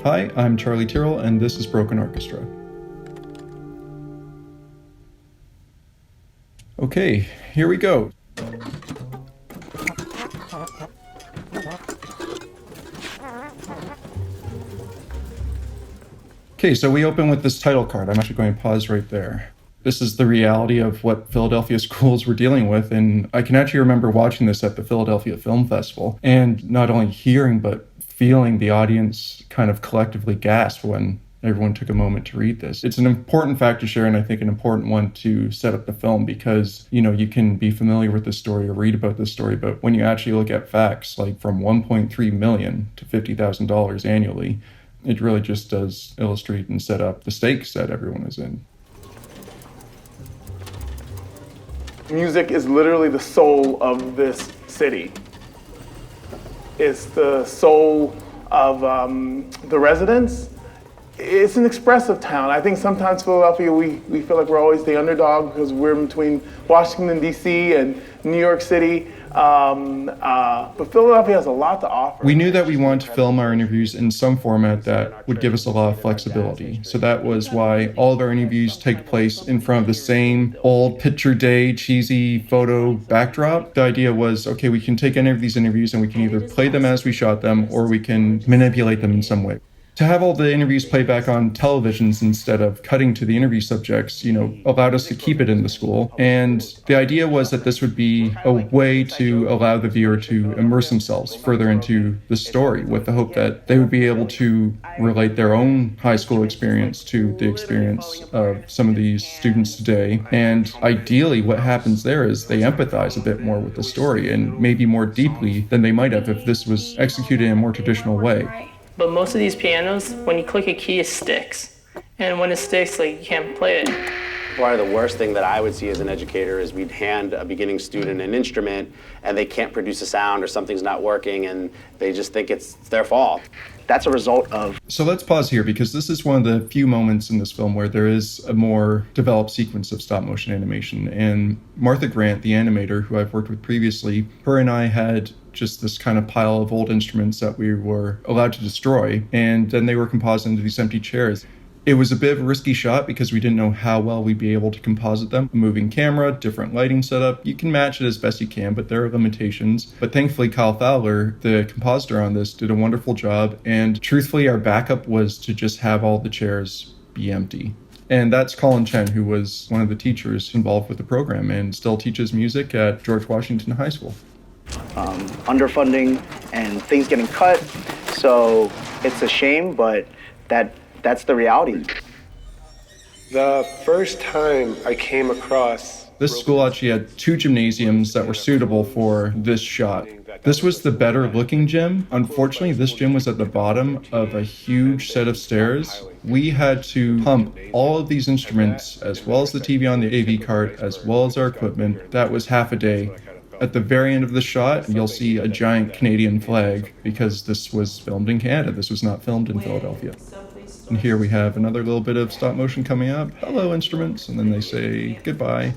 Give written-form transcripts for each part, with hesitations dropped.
Hi, I'm Charlie Tyrell, and this is Broken Orchestra. Okay, here we go. Okay, so we open with this title card. I'm actually going to pause right there. This is the reality of what Philadelphia schools were dealing with, and I can actually remember watching this at the Philadelphia Film Festival, and not only hearing, but feeling the audience kind of collectively gasp when everyone took a moment to read this. It's an important fact to share, and I think an important one to set up the film, because, you can be familiar with this story or read about this story, but when you actually look at facts, like from $1.3 million to $50,000 annually, it really just does illustrate and set up the stakes that everyone is in. Music is literally the soul of this city. It's the soul of the residents. It's an expressive town. I think sometimes Philadelphia, we feel like we're always the underdog because we're in between Washington, D.C. and New York City. But Philadelphia has a lot to offer. We knew that we wanted to film our interviews in some format that would give us a lot of flexibility. So that was why all of our interviews take place in front of the same old picture day, cheesy photo backdrop. The idea was, okay, we can take any of these interviews and we can either play them as we shot them or we can manipulate them in some way. To have all the interviews played back on televisions instead of cutting to the interview subjects, allowed us to keep it in the school. And the idea was that this would be a way to allow the viewer to immerse themselves further into the story, with the hope that they would be able to relate their own high school experience to the experience of some of these students today. And ideally, what happens there is they empathize a bit more with the story, and maybe more deeply than they might have if this was executed in a more traditional way. But most of these pianos, when you click a key, it sticks. And when it sticks, you can't play it. Probably the worst thing that I would see as an educator is we'd hand a beginning student an instrument and they can't produce a sound or something's not working and they just think it's their fault. That's a result of... So let's pause here, because this is one of the few moments in this film where there is a more developed sequence of stop motion animation. And Martha Grant, the animator who I've worked with previously, her and I had just this kind of pile of old instruments that we were allowed to destroy, and then they were composited into these empty chairs. It was a bit of a risky shot because we didn't know how well we'd be able to composite them. A moving camera, different lighting setup. You can match it as best you can, but there are limitations. But thankfully, Kyle Fowler, the compositor on this, did a wonderful job. And truthfully, our backup was to just have all the chairs be empty. And that's Colin Chen, who was one of the teachers involved with the program and still teaches music at George Washington High School. Underfunding and things getting cut. So it's a shame, but that's the reality. The first time I came across... This school actually had 2 gymnasiums that were suitable for this shot. This was the better looking gym. Unfortunately, this gym was at the bottom of a huge set of stairs. We had to pump all of these instruments, as well as the TV on the AV cart, as well as our equipment. That was half a day. At the very end of the shot, you'll see a giant Canadian flag because this was filmed in Canada. This was not filmed in Philadelphia. And here we have another little bit of stop motion coming up. Hello, instruments. And then they say goodbye.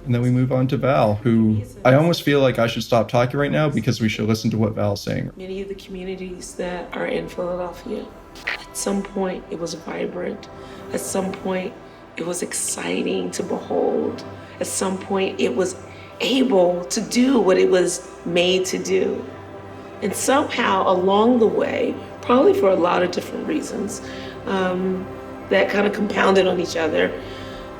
And then we move on to Val, who I almost feel like I should stop talking right now because we should listen to what Val's saying. Many of the communities that are in Philadelphia, at some point it was vibrant. At some point it was exciting to behold. At some point it was able to do what it was made to do. And somehow along the way, probably for a lot of different reasons, that kind of compounded on each other,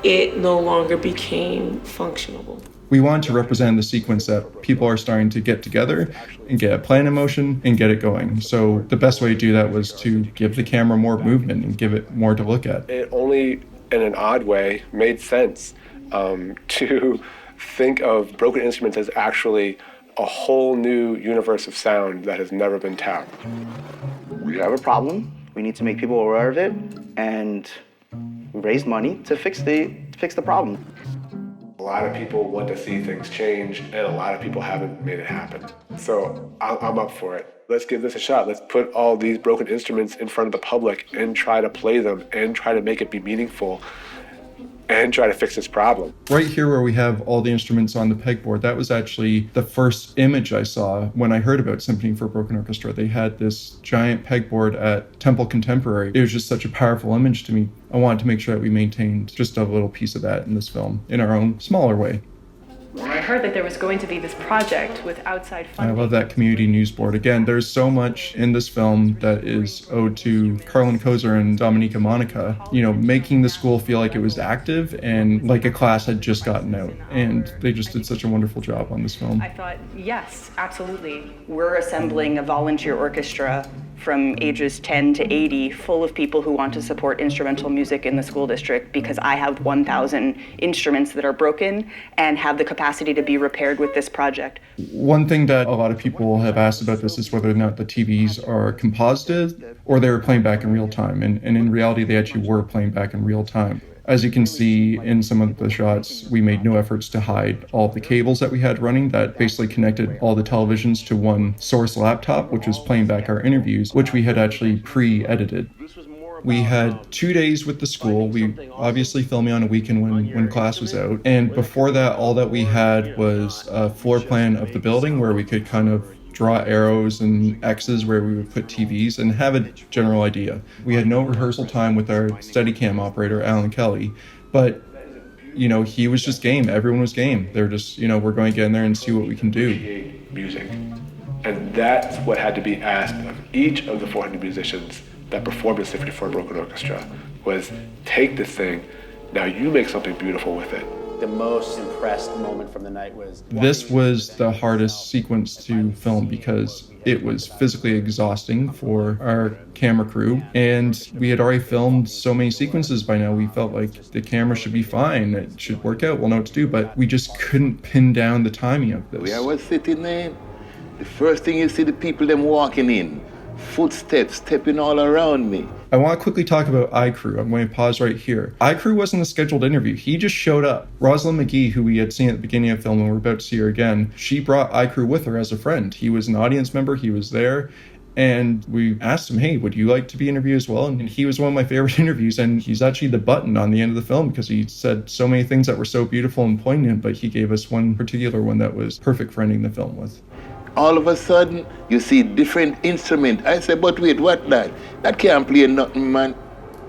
it no longer became functional. We want to represent the sequence that people are starting to get together and get a plan in motion and get it going. So the best way to do that was to give the camera more movement and give it more to look at. It only, in an odd way, made sense to think of broken instruments as actually a whole new universe of sound that has never been tapped. We have a problem. We need to make people aware of it and raise money to fix the problem. A lot of people want to see things change, and a lot of people haven't made it happen. So I'm up for it. Let's give this a shot. Let's put all these broken instruments in front of the public and try to play them and try to make it be meaningful. and try to fix this problem. Right here where we have all the instruments on the pegboard, that was actually the first image I saw when I heard about Symphony for a Broken Orchestra. They had this giant pegboard at Temple Contemporary. It was just such a powerful image to me. I wanted to make sure that we maintained just a little piece of that in this film in our own smaller way. When I heard that there was going to be this project with outside funding. I love that community news board. Again, there's so much in this film that is owed to Carlin Kozer and Dominika Monica, making the school feel like it was active and like a class had just gotten out. And they just did such a wonderful job on this film. I thought, yes, absolutely. We're assembling a volunteer orchestra from ages 10 to 80, full of people who want to support instrumental music in the school district, because I have 1,000 instruments that are broken and have the capacity to be repaired with this project. One thing that a lot of people have asked about this is whether or not the TVs are composited or they were playing back in real time. And in reality, they actually were playing back in real time. As you can see in some of the shots, we made no efforts to hide all of the cables that we had running that basically connected all the televisions to one source laptop, which was playing back our interviews, which we had actually pre-edited. We had 2 days with the school. We obviously filming on a weekend when class was out. And before that, all that we had was a floor plan of the building where we could kind of draw arrows and X's where we would put TVs and have a general idea. We had no rehearsal time with our Steadicam operator, Alan Kelly, but he was just game. Everyone was game. They're just, we're going to get in there and see what we can do. Music. And that's what had to be asked of each of the 400 musicians that performed in Symphony for a Broken Orchestra, was take this thing, now you make something beautiful with it. The most impressed moment from the night was... This was the hardest sequence to film because it was physically exhausting for our camera crew. And we had already filmed so many sequences by now. We felt like the camera should be fine. It should work out. We'll know what to do. But we just couldn't pin down the timing of this. Where I was sitting there, the first thing you see the people them walking in. Footsteps stepping all around me. I want to quickly talk about iCrew. I'm going to pause right here. iCrew wasn't a scheduled interview. He just showed up. Rosalind McGee, who we had seen at the beginning of the film and we're about to see her again, she brought iCrew with her as a friend. He was an audience member. He was there. And we asked him, hey, would you like to be interviewed as well? And he was one of my favorite interviews. And he's actually the button on the end of the film because he said so many things that were so beautiful and poignant, but he gave us one particular one that was perfect for ending the film with. All of a sudden, you see different instrument. I said, but wait, what that? That can't play nothing, man.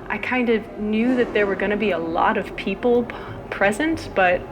I kind of knew that there were going to be a lot of people present, but...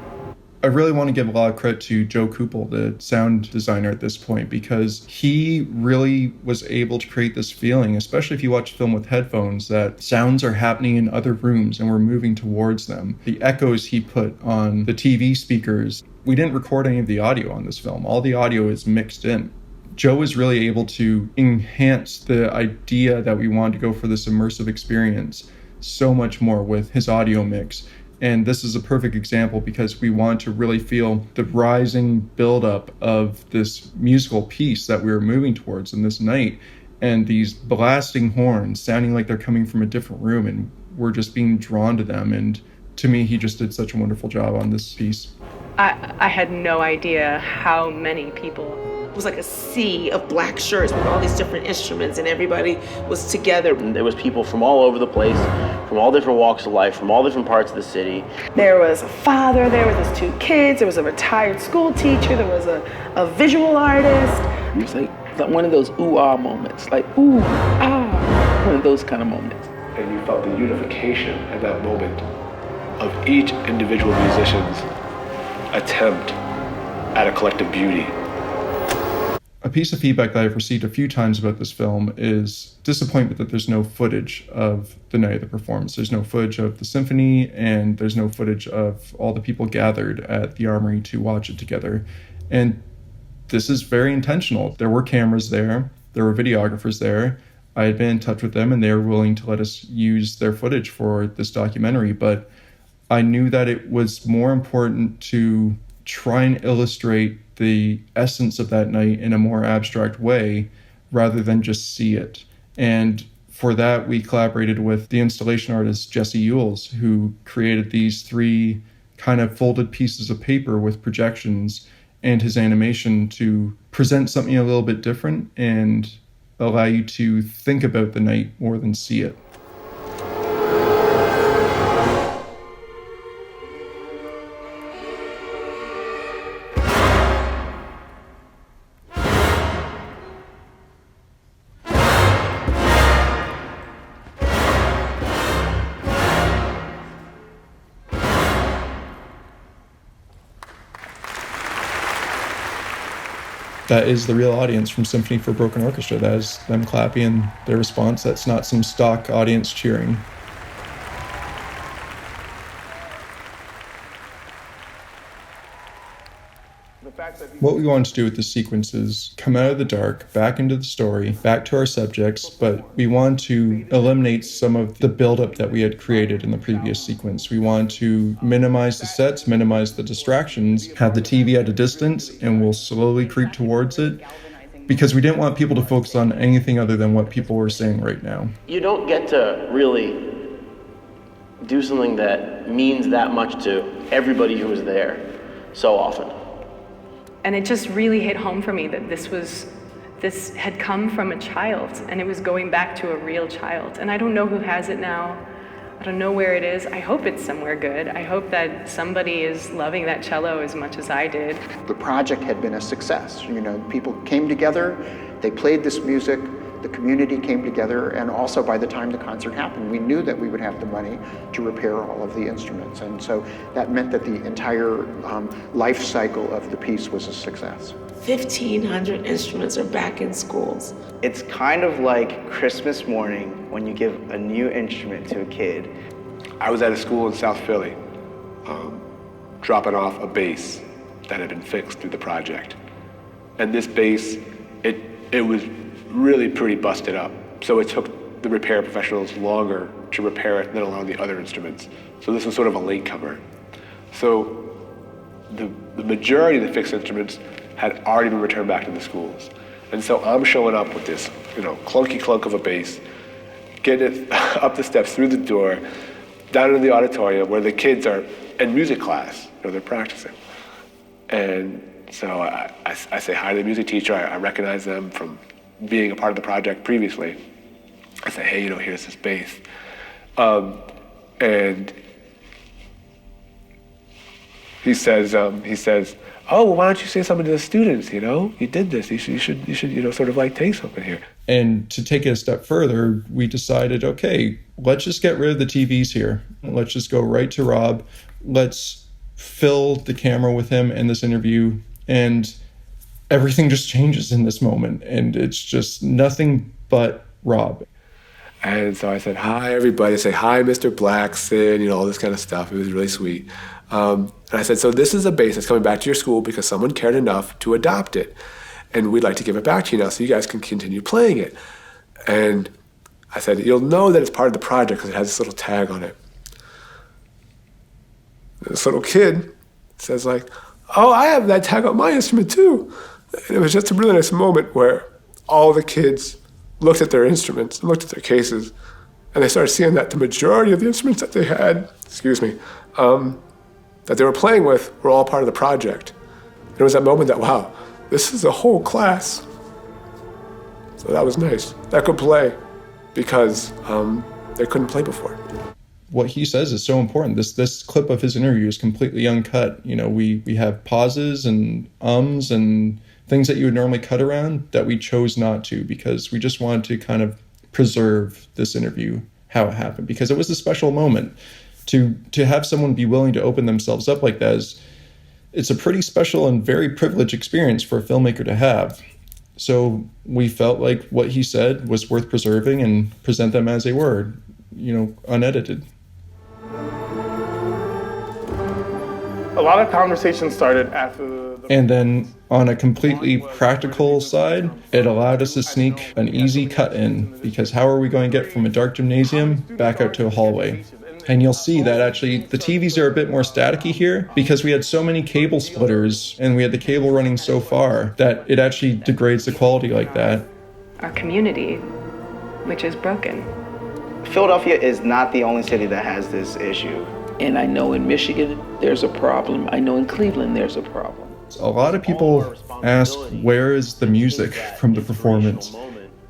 I really want to give a lot of credit to Joe Kupel, the sound designer at this point, because he really was able to create this feeling, especially if you watch the film with headphones, that sounds are happening in other rooms and we're moving towards them. The echoes he put on the TV speakers. We didn't record any of the audio on this film. All the audio is mixed in. Joe was really able to enhance the idea that we wanted to go for this immersive experience so much more with his audio mix. And this is a perfect example because we want to really feel the rising buildup of this musical piece that we were moving towards in this night, and these blasting horns sounding like they're coming from a different room, and we're just being drawn to them. And to me, he just did such a wonderful job on this piece. I had no idea how many people. It was like a sea of black shirts with all these different instruments, and everybody was together. And there was people from all over the place, from all different walks of life, from all different parts of the city. There was a father, there was his 2 kids, there was a retired school teacher, there was a visual artist. It was like one of those ooh-ah moments, like ooh, ah, one of those kind of moments. And you felt the unification at that moment of each individual musician's attempt at a collective beauty. A piece of feedback that I've received a few times about this film is disappointment that there's no footage of the night of the performance. There's no footage of the symphony, and there's no footage of all the people gathered at the Armory to watch it together. And this is very intentional. There were cameras there. There were videographers there. I had been in touch with them, and they were willing to let us use their footage for this documentary. But I knew that it was more important to try and illustrate the essence of that night in a more abstract way rather than just see it. And for that, we collaborated with the installation artist Jesse Ewells, who created these 3 kind of folded pieces of paper with projections and his animation to present something a little bit different and allow you to think about the night more than see it. That is the real audience from Symphony for a Broken Orchestra. That is them clapping and their response. That's not some stock audience cheering. What we want to do with this sequence is come out of the dark, back into the story, back to our subjects, but we want to eliminate some of the buildup that we had created in the previous sequence. We want to minimize the sets, minimize the distractions, have the TV at a distance, and we'll slowly creep towards it, because we didn't want people to focus on anything other than what people were saying right now. You don't get to really do something that means that much to everybody who was there so often. And it just really hit home for me that this had come from a child, and it was going back to a real child. And I don't know who has it now. I don't know where it is. I hope it's somewhere good. I hope that somebody is loving that cello as much as I did. The project had been a success. You know, people came together, they played this music, the community came together, and also by the time the concert happened, we knew that we would have the money to repair all of the instruments. And so that meant that the entire life cycle of the piece was a success. 1,500 instruments are back in schools. It's kind of like Christmas morning when you give a new instrument to a kid. I was at a school in South Philly, dropping off a bass that had been fixed through the project. And this bass, it was really pretty busted up. So it took the repair professionals longer to repair it than a lot of the other instruments. So this was sort of a latecomer. So the majority of the fixed instruments had already been returned back to the schools. And so I'm showing up with this, clunky clunk of a bass, getting it up the steps through the door, down into the auditorium where the kids are in music class, they're practicing. And so I say hi to the music teacher. I recognize them from being a part of the project previously. I say, hey, here's this bass. And he says, oh, well, why don't you say something to the students, you did this, you should sort of like take something here. And to take it a step further, we decided, okay, let's just get rid of the TVs here. Let's just go right to Rob. Let's fill the camera with him in this interview, and everything just changes in this moment, and it's just nothing but Rob. And so I said, hi, everybody. I say, hi, Mr. Blackson, all this kind of stuff. It was really sweet. And I said, so this is a bass that's coming back to your school because someone cared enough to adopt it. And we'd like to give it back to you now so you guys can continue playing it. And I said, you'll know that it's part of the project because it has this little tag on it. And this little kid says oh, I have that tag on my instrument too. And it was just a really nice moment where all the kids looked at their instruments, looked at their cases, and they started seeing that the majority of the instruments that they had, that they were playing with were all part of the project. And it was that moment that, wow, this is a whole class. So that was nice. That could play because they couldn't play before. What he says is so important. This clip of his interview is completely uncut. We have pauses and ums and things that you would normally cut around that we chose not to because we just wanted to kind of preserve this interview, how it happened, because it was a special moment. To have someone be willing to open themselves up like that it's a pretty special and very privileged experience for a filmmaker to have. So we felt like what he said was worth preserving and present them as they were, unedited. A lot of conversations started after And then on a completely practical side, it allowed us to sneak an easy cut in, because how are we going to get from a dark gymnasium back out to a hallway? And you'll see that actually the TVs are a bit more staticky here because we had so many cable splitters and we had the cable running so far that it actually degrades the quality like that. Our community, which is broken. Philadelphia is not the only city that has this issue. And I know in Michigan, there's a problem. I know in Cleveland, there's a problem. A lot of people ask, where is the music from the performance?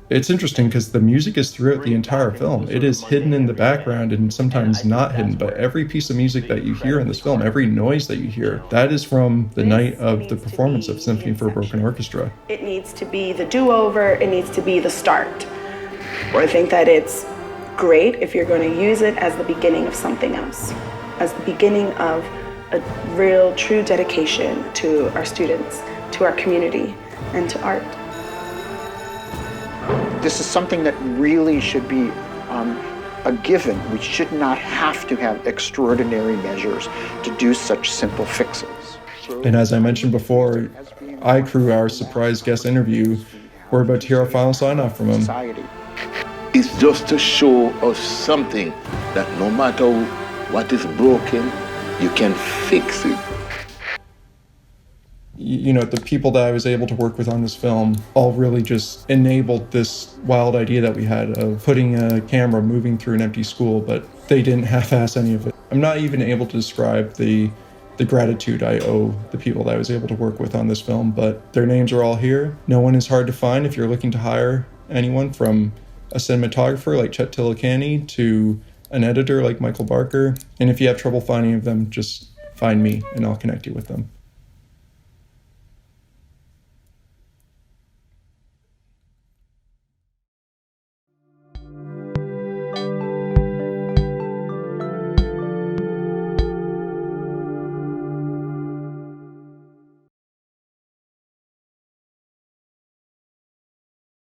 It's interesting because the music is throughout the entire film. It is hidden in the background and sometimes not hidden, but every piece of music that you hear in this film, every noise that you hear, that is from the night of the performance of Symphony for a Broken Orchestra. It needs to be the do-over, it needs to be the start. I think that it's great if you're going to use it as the beginning of something else, as the beginning of a real, true dedication to our students, to our community, and to art. This is something that really should be a given. We should not have to have extraordinary measures to do such simple fixes. And as I mentioned before, iCrew, our surprise guest interview, we're about to hear our final sign-off from him. It's just to show us something that no matter what is broken, you can fix it. You know, the people that I was able to work with on this film all really just enabled this wild idea that we had of putting a camera moving through an empty school, but they didn't half-ass any of it. I'm not even able to describe the gratitude I owe the people that I was able to work with on this film, but their names are all here. No one is hard to find if you're looking to hire anyone, from a cinematographer like Chet Tillicani to an editor like Michael Barker. And if you have trouble finding them, just find me and I'll connect you with them.